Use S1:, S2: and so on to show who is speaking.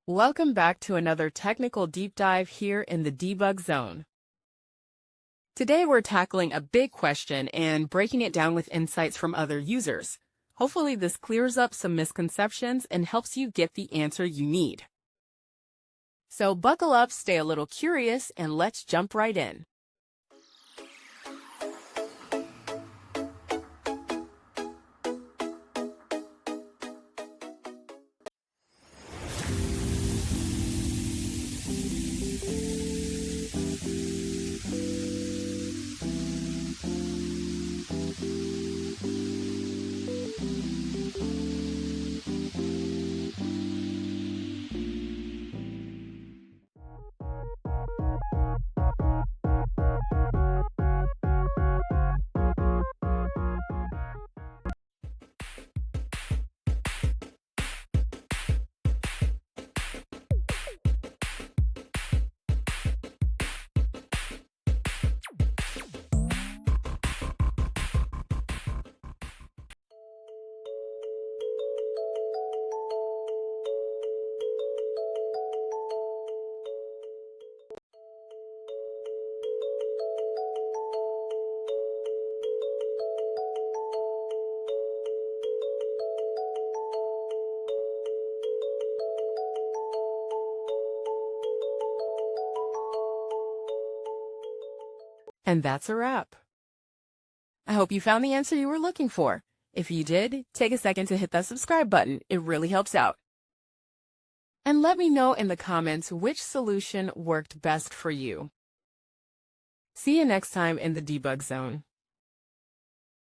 S1: Welcome back to another technical deep dive here in the debug zone. Today we're tackling a big question and breaking it down with insights from other users. Hopefully this clears up some misconceptions and helps you get the answer you need. So buckle up, stay a little curious, and let's jump right in. And that's a wrap. I hope you found the answer you were looking for. If you did, take a second to hit that subscribe button. It really helps out. And let me know in the comments which solution worked best for you. See you next time in the debug zone.